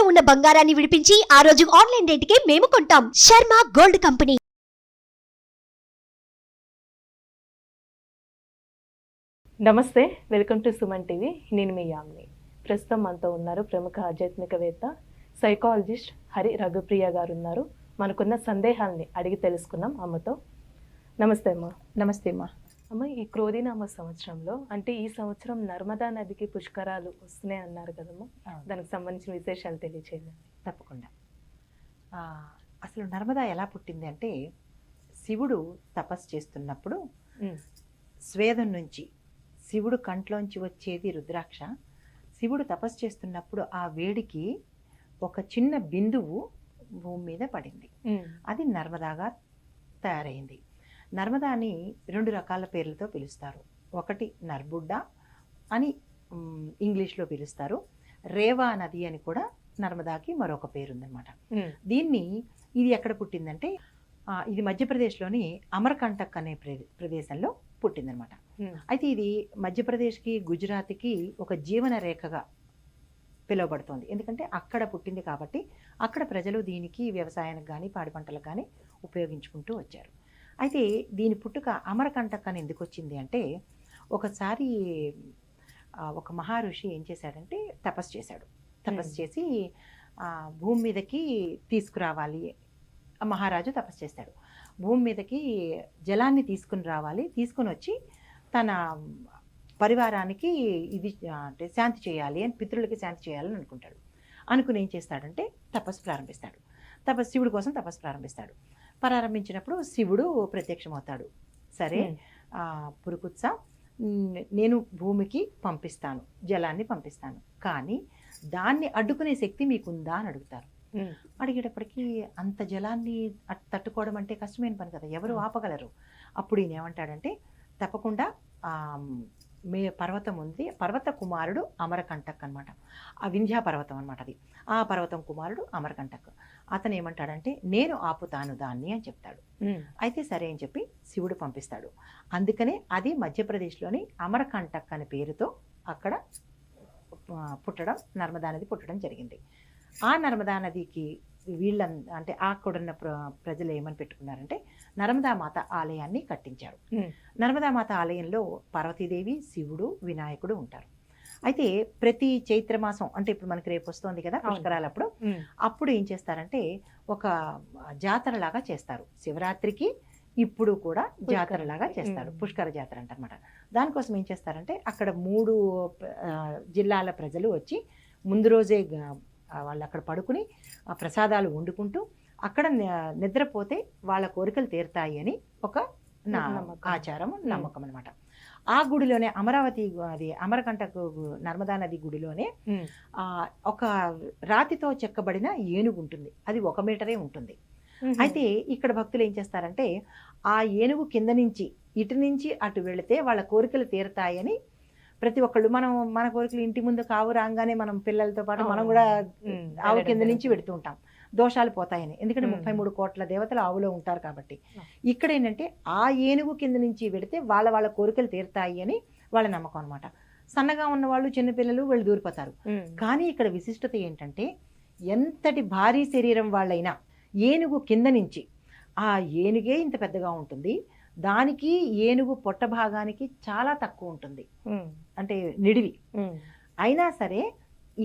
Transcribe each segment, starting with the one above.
ఉన్న బంగారాన్ని విడిపించి ఆ రోజు ఆన్లైన్ రేటుకే మేము కొంటాం. Sharma gold company. నమస్తే, వెల్కమ్ టు సుమన్ టీవీ. నేను మీ యామిని. ప్రస్తుతం మనతో ఉన్నారు ప్రముఖ ఆధ్యాత్మికవేత్త, సైకాలజిస్ట్ హరి రఘుప్రియ గారు ఉన్నారు. మనకున్న సందేహాల్ని అడిగి తెలుసుకున్నాం అమ్మతో. నమస్తే అమ్మ. నమస్తే అమ్మా. అమ్మ, ఈ క్రోధినామ సంవత్సరంలో అంటే ఈ సంవత్సరం నర్మదా నదికి పుష్కరాలు వస్తున్నాయి అన్నారు కదమ్మా, దానికి సంబంధించిన విశేషాలు తెలియచేయండి. తప్పకుండా. అసలు నర్మదా ఎలా పుట్టింది అంటే, శివుడు తపస్సు చేస్తున్నప్పుడు స్వేదం నుంచి శివుడు కంట్లోంచి వచ్చేది రుద్రాక్ష. శివుడు తపస్సు చేస్తున్నప్పుడు ఆ వేడికి ఒక చిన్న బిందువు భూమి మీద పడింది. అది నర్మదాగా తయారైంది. నర్మదాని 2 రకాల పేర్లతో పిలుస్తారు. ఒకటి నర్బుడ్డ అని ఇంగ్లీష్లో పిలుస్తారు. రేవా నది అని కూడా నర్మదాకి మరొక పేరుందనమాట. ఇది ఎక్కడ పుట్టిందంటే, ఇది మధ్యప్రదేశ్లోని అమర్కంటక్ అనే ప్రదేశంలో పుట్టిందనమాట. అయితే ఇది మధ్యప్రదేశ్కి, గుజరాత్కి ఒక జీవన రేఖగా పిలువబడుతోంది. ఎందుకంటే అక్కడ పుట్టింది కాబట్టి అక్కడ ప్రజలు దీనికి వ్యవసాయానికి కానీ పాడి పంటలకు కానీ ఉపయోగించుకుంటూ వచ్చారు. అయితే దీని పుట్టుక అమరకంటక్ అని ఎందుకు వచ్చింది అంటే, ఒకసారి ఒక మహర్షి ఏం చేశాడంటే తపస్సు చేశాడు. తపస్సు చేసి భూమి మీదకి తీసుకురావాలి. మహారాజు తపస్సు చేస్తాడు. భూమి మీదకి జలాన్ని తీసుకుని రావాలి. తీసుకొని వచ్చి తన పరివారానికి ఇది అంటే శాంతి చేయాలి అని, పితృలకి శాంతి చేయాలని అనుకుంటాడు. అనుకుని ఏం చేస్తాడంటే తపస్సు ప్రారంభిస్తాడు. శివుడి కోసం తపస్సు ప్రారంభించినప్పుడు శివుడు ప్రత్యక్షమవుతాడు. సరే, పురుకుత్స, నేను భూమికి పంపిస్తాను, జలాన్ని పంపిస్తాను, కానీ దాన్ని అడ్డుకునే శక్తి మీకుందా అని అడుగుతారు. అడిగేటప్పటికీ అంత జలాన్ని తట్టుకోవడం అంటే కష్టమైన పని కదా, ఎవరు ఆపగలరు? అప్పుడు ఈయన ఏమంటాడంటే, తప్పకుండా పర్వతం ఉంది, పర్వత కుమారుడు అమరకంటక్ అనమాట. ఆ వింధ్యా పర్వతం అనమాట అది. ఆ పర్వతం కుమారుడు అమరకంటక్. అతను ఏమంటాడంటే, నేను ఆపుతాను దాన్ని అని చెప్తాడు. అయితే సరే అని చెప్పి శివుడు పంపిస్తాడు. అందుకనే అది మధ్యప్రదేశ్లోని అమరకంటక్ అనే పేరుతో అక్కడ పుట్టడం, నర్మదా నది పుట్టడం జరిగింది. ఆ నర్మదా నదికి అంటే అక్కడున్న ప్రజలు ఏమని పెట్టుకున్నారంటే, నర్మదా మాత ఆలయాన్ని కట్టించారు. నర్మదా మాత ఆలయంలో పార్వతీదేవి, శివుడు, వినాయకుడు ఉంటారు. అయితే ప్రతి చైత్రమాసం, అంటే ఇప్పుడు మనకి రేపు వస్తుంది కదా పుష్కరాలప్పుడు, అప్పుడు ఏం చేస్తారంటే ఒక జాతరలాగా చేస్తారు. శివరాత్రికి ఇప్పుడు కూడా జాతరలాగా చేస్తారు, పుష్కర జాతర అంటారనమాట. దానికోసం ఏం చేస్తారంటే, అక్కడ 3 జిల్లాల ప్రజలు వచ్చి ముందు రోజే వాళ్ళు అక్కడ పడుకుని ప్రసాదాలు వండుకుంటూ అక్కడ నిద్రపోతే వాళ్ళ కోరికలు తీరుతాయి అని ఒక ఆచారం, నమ్మకం అనమాట. ఆ గుడిలోనే అది అమరకంటక్ నర్మదా నది గుడిలోనే ఒక రాతితో చెక్కబడిన ఏనుగు ఉంటుంది. అది 1 మీటరే ఉంటుంది. అయితే ఇక్కడ భక్తులు ఏం చేస్తారంటే, ఆ ఏనుగు కింద నుంచి ఇటు నుంచి అటు వెళితే వాళ్ళ కోరికలు తీరుతాయని ప్రతి ఒక్కళ్ళు, మన కోరికలు ఇంటి ముందు కావు రాగానే మనం పిల్లలతో పాటు మనం కూడా ఆవు కింద నుంచి పెడుతూ ఉంటాం, దోషాలు పోతాయని. ఎందుకంటే 33 కోట్ల దేవతలు ఆవులో ఉంటారు కాబట్టి. ఇక్కడ ఏంటంటే ఆ ఏనుగు కింద నుంచి వెడితే వాళ్ళ కోరికలు తీరుతాయి అని వాళ్ళ నమ్మకం అనమాట. సన్నగా ఉన్న వాళ్ళు, చిన్నపిల్లలు వాళ్ళు దూరిపోతారు. కానీ ఇక్కడ విశిష్టత ఏంటంటే, ఎంతటి భారీ శరీరం వాళ్ళైనా ఏనుగు కింద నుంచి, ఆ ఏనుగే ఇంత పెద్దగా ఉంటుంది, దానికి ఏనుగు పొట్ట భాగానికి చాలా తక్కువ ఉంటుంది, అంటే నిడివి. అయినా సరే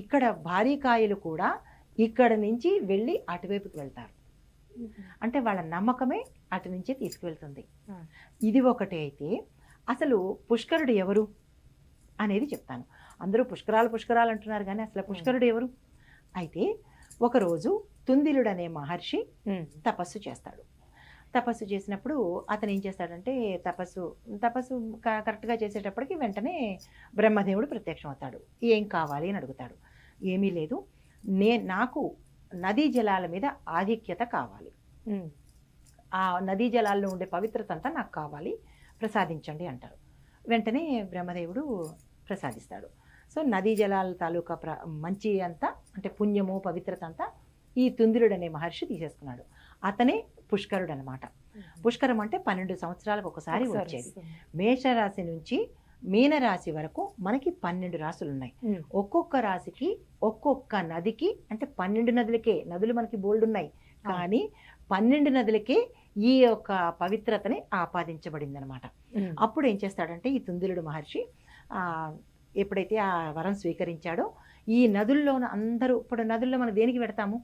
ఇక్కడ భారీ కాయలు కూడా ఇక్కడ నుంచి వెళ్ళి అటువైపుకి వెళ్తారు. అంటే వాళ్ళ నమ్మకమే అటు నుంచే తీసుకువెళ్తుంది. ఇది ఒకటి. అయితే అసలు పుష్కరుడు ఎవరు అనేది చెప్తాను. అందరూ పుష్కరాలు అంటున్నారు, కానీ అసలు పుష్కరుడు ఎవరు? అయితే ఒకరోజు తుందిలుడు అనే మహర్షి తపస్సు చేస్తాడు. తపస్సు చేసినప్పుడు అతను ఏం చేస్తాడంటే, తపస్సు కరెక్ట్గా చేసేటప్పటికి వెంటనే బ్రహ్మదేవుడు ప్రత్యక్షం అవుతాడు. ఏం కావాలి అని అడుగుతాడు. ఏమీ లేదు, నాకు నదీ జలాల మీద ఆధిక్యత కావాలి, ఆ నదీ జలాల్లో ఉండే పవిత్రత అంతా నాకు కావాలి, ప్రసాదించండి అంటారు. వెంటనే బ్రహ్మదేవుడు ప్రసాదిస్తాడు. సో నదీ జలాల తాలూకా మంచి అంతా, అంటే పుణ్యము, పవిత్రత అంతా ఈ తుందిరుడు అనే మహర్షి తీసేసుకున్నాడు. అతనే పుష్కరుడు అనమాట. పుష్కరం అంటే 12 సంవత్సరాలకు ఒకసారి వచ్చేది. మేషరాశి నుంచి మీనరాశి వరకు మనకి 12 రాశులు ఉన్నాయి. ఒక్కొక్క రాశికి ఒక్కొక్క నదికి, అంటే 12 నదులకే, నదులు మనకి బోల్డ్ ఉన్నాయి కానీ 12 నదులకే ఈ యొక్క పవిత్రతని ఆపాదించబడింది అనమాట. అప్పుడు ఏం చేస్తాడంటే ఈ తుందిలుడు మహర్షి ఎప్పుడైతే ఆ వరం స్వీకరించాడో, ఈ నదుల్లోన అందరూ, ఇప్పుడు నదుల్లో మనం దేనికి పెడతాము,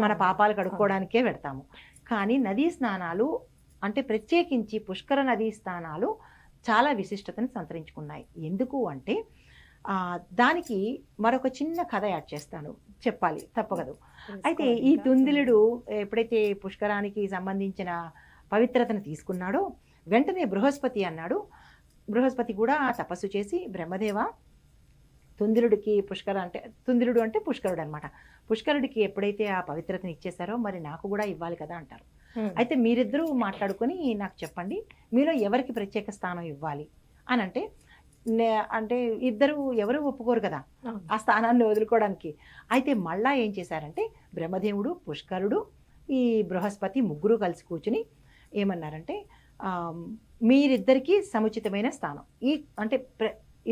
మన పాపాలు కడుక్కోవడానికే పెడతాము. కానీ నదీ స్నానాలు అంటే ప్రత్యేకించి పుష్కర నదీ స్నానాలు చాలా విశిష్టతను సంతరించుకున్నాయి. ఎందుకు అంటే దానికి మరొక చిన్న కథ యాడ్ చేస్తాను, చెప్పాలి తప్పగదు. అయితే ఈ తుందిలుడు ఎప్పుడైతే పుష్కరానికి సంబంధించిన పవిత్రతను తీసుకున్నాడో, వెంటనే బృహస్పతి అన్నాడు. బృహస్పతి కూడా తపస్సు చేసి, బ్రహ్మదేవ, తుందిలుడికి తుందిలుడు అంటే పుష్కరుడు అనమాట, పుష్కరుడికి ఎప్పుడైతే ఆ పవిత్రతను ఇచ్చేశారో మరి నాకు కూడా ఇవ్వాలి కదా అంటారు. అయితే మీరిద్దరూ మాట్లాడుకొని నాకు చెప్పండి, మీలో ఎవరికి ప్రత్యేక స్థానం ఇవ్వాలి అని అంటే ఇద్దరు ఎవరు ఒప్పుకోరు కదా ఆ స్థానాన్ని వదులుకోవడానికి. అయితే మళ్ళా ఏం చేశారంటే బ్రహ్మదేవుడు, పుష్కరుడు, ఈ బృహస్పతి ముగ్గురు కలిసి కూర్చుని ఏమన్నారంటే, మీరిద్దరికీ సముచితమైన స్థానం, అంటే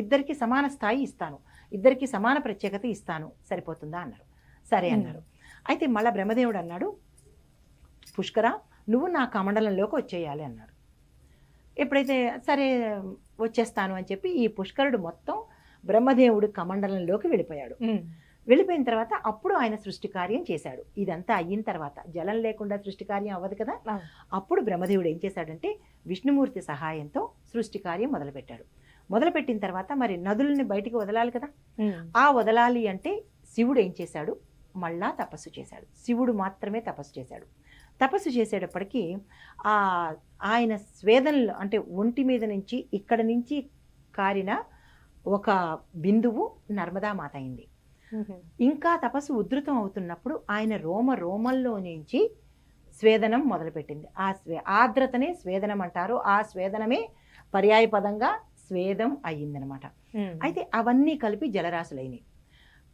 ఇద్దరికి సమాన స్థాయి ఇస్తాను, ఇద్దరికి సమాన ప్రత్యేకత ఇస్తాను, సరిపోతుందా అన్నారు. సరే అన్నారు. అయితే మళ్ళీ బ్రహ్మదేవుడు అన్నాడు, పుష్కర, నువ్వు నా కమండలంలోకి వచ్చేయాలి అన్నాడు. ఎప్పుడైతే సరే వచ్చేస్తాను అని చెప్పి ఈ పుష్కరుడు మొత్తం బ్రహ్మదేవుడు కమండలంలోకి వెళ్ళిపోయాడు. వెళ్ళిపోయిన తర్వాత అప్పుడు ఆయన సృష్టి కార్యం చేశాడు. ఇదంతా అయిన తర్వాత జలం లేకుండా సృష్టి కార్యం అవ్వదు కదా. అప్పుడు బ్రహ్మదేవుడు ఏం చేశాడంటే విష్ణుమూర్తి సహాయంతో సృష్టి కార్యం మొదలుపెట్టాడు. మొదలుపెట్టిన తర్వాత మరి నదుల్ని బయటికి వదలాలి కదా. ఆ వదలాలి అంటే శివుడు ఏం చేశాడు, మళ్ళా తపస్సు చేశాడు. శివుడు మాత్రమే తపస్సు చేశాడు. తపస్సు చేసేటప్పటికీ ఆయన స్వేదనలో, అంటే ఒంటి మీద నుంచి ఇక్కడ నుంచి కారిన ఒక బిందువు నర్మదామాత అయింది. ఇంకా తపస్సు ఉధృతం అవుతున్నప్పుడు ఆయన రోమంలో నుంచి స్వేదనం మొదలుపెట్టింది. ఆర్ద్రతనే స్వేదనం అంటారు. ఆ స్వేదనమే పర్యాయ పదంగా స్వేదం అయ్యిందనమాట. అయితే అవన్నీ కలిపి జలరాశులైనవి.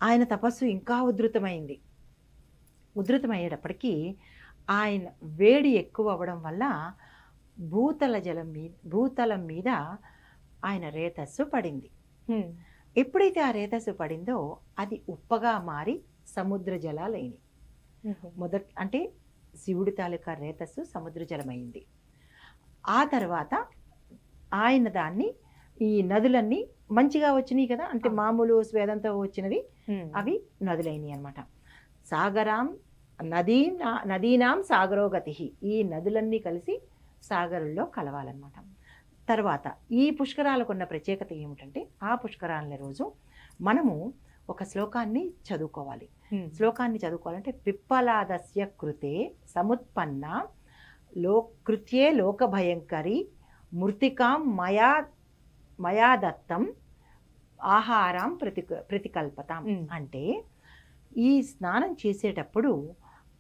ఆయన తపస్సు ఇంకా ఉధృతమైంది. ఉధృతమయ్యేటప్పటికీ ఆయన వేడి ఎక్కువ అవ్వడం వల్ల భూతలం మీద ఆయన రేతస్సు పడింది. ఎప్పుడైతే ఆ రేతస్సు పడిందో అది ఉప్పగా మారి సముద్ర జలాలైనవి. అంటే శివుడి తాలూకా రేతస్సు సముద్ర జలమైంది. ఆ తర్వాత ఆయన దాన్ని, ఈ నదులన్నీ మంచిగా వచ్చినాయి కదా, అంటే మామూలు స్వేదంతో వచ్చినవి అవి నదులైనవి అనమాట. సాగరాం నదీనాం సాగరోగతి, ఈ నదులన్నీ కలిసి సాగరుల్లో కలవాలన్నమాట. తర్వాత ఈ పుష్కరాలకున్న ప్రత్యేకత ఏమిటంటే, ఆ పుష్కరాల రోజు మనము ఒక శ్లోకాన్ని చదువుకోవాలి. శ్లోకాన్ని చదువుకోవాలంటే, పిప్పలాదస్య కృతే సముత్పన్న కృత్యే లోక భయంకరి మృతికాం మయా దత్తం ఆహారం ప్రతికల్పతాం. అంటే ఈ స్నానం చేసేటప్పుడు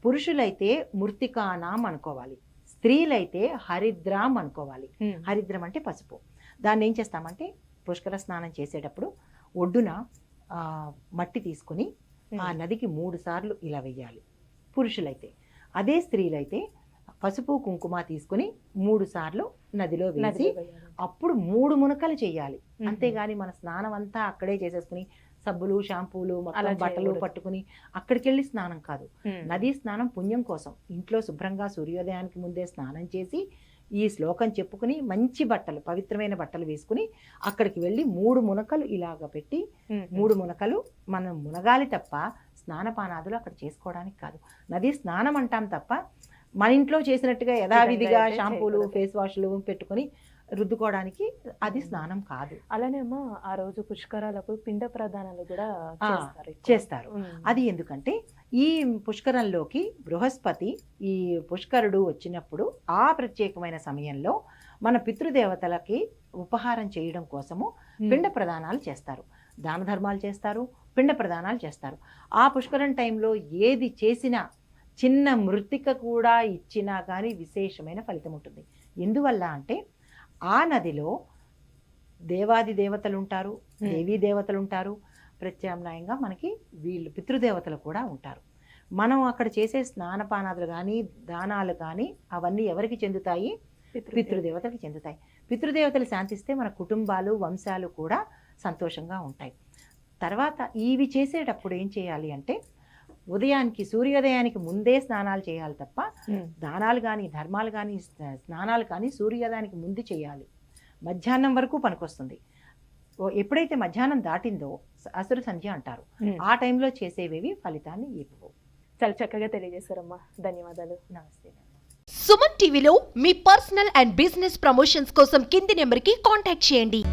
పురుషులైతే మృతికానాం అనుకోవాలి, స్త్రీలైతే హరిద్రాం అనుకోవాలి. హరిద్రం అంటే పసుపు. దాన్ని ఏం చేస్తామంటే పుష్కర స్నానం చేసేటప్పుడు ఒడ్డున మట్టి తీసుకుని ఆ నదికి 3 సార్లు ఇలా వెయ్యాలి పురుషులైతే. అదే స్త్రీలైతే పసుపు కుంకుమ తీసుకుని 3 సార్లు నదిలో వేసి అప్పుడు 3 మునకలు చేయాలి. అంతేగాని మన స్నానం అంతా అక్కడే చేసేసుకుని సబ్బులు షాంపూలు మొత్తం బట్టలు పట్టుకుని అక్కడికి వెళ్ళి స్నానం కాదు. నదీ స్నానం పుణ్యం కోసం ఇంట్లో శుభ్రంగా సూర్యోదయానికి ముందే స్నానం చేసి ఈ శ్లోకం చెప్పుకుని మంచి బట్టలు, పవిత్రమైన బట్టలు వేసుకుని అక్కడికి వెళ్ళి 3 మునకలు ఇలాగ పెట్టి 3 మునకలు మనం మునగాలి తప్ప స్నానపానాదులు అక్కడ చేసుకోవడానికి కాదు. నదీ స్నానం అంటాం తప్ప మన ఇంట్లో చేసినట్టుగా యథావిధిగా షాంపూలు ఫేస్ వాష్లు పెట్టుకుని రుద్దుకోవడానికి అది స్నానం కాదు. అలానేమో ఆ రోజు పుష్కరాలకు పిండ ప్రదానాలు కూడా చేస్తారు. అది ఎందుకంటే ఈ పుష్కరంలోకి బృహస్పతి, ఈ పుష్కరుడు వచ్చినప్పుడు ఆ ప్రత్యేకమైన సమయంలో మన పితృదేవతలకి ఉపహారం చేయడం కోసము పిండ ప్రదానాలు చేస్తారు, దాన ధర్మాలు చేస్తారు, పిండ ప్రదానాలు చేస్తారు. ఆ పుష్కరం టైంలో ఏది చేసినా, చిన్న మృతిక కూడా ఇచ్చినా కానీ విశేషమైన ఫలితం ఉంటుంది. ఎందువల్ల అంటే ఆ నదిలో దేవాది దేవతలు ఉంటారు, దేవీ దేవతలు ఉంటారు, ప్రత్యామ్నాయంగా మనకి వీళ్ళు పితృదేవతలు కూడా ఉంటారు. మనం అక్కడ చేసే స్నానపానాదులు కానీ దానాలు కానీ అవన్నీ ఎవరికి చెందుతాయి? పితృదేవతలకు చెందుతాయి. పితృదేవతలు శాంతిస్తే మన కుటుంబాలు వంశాలు కూడా సంతోషంగా ఉంటాయి. తర్వాత ఇవి చేసేటప్పుడు ఏం చేయాలి అంటే ఉదయానికి సూర్యోదయానికి ముందే స్నానాలు చేయాలి తప్ప దానాలు కానీ ధర్మాలు కానీ స్నానాలు కానీ సూర్యోదయానికి ముందు చేయాలి. మధ్యాహ్నం వరకు పనికొస్తుంది. ఎప్పుడైతే మధ్యాహ్నం దాటిందో అసుర సంధ్య అంటారు. ఆ టైంలో చేసేవేవి ఫలితాన్ని ఇవ్వవు. చాలా చక్కగా తెలియజేశారమ్మా, ధన్యవాదాలు. నమస్తే. సుమన్ టీవీలో మీ పర్సనల్ అండ్ బిజినెస్ ప్రమోషన్స్ కోసం కింది నెంబర్కి కాంటాక్ట్ చేయండి.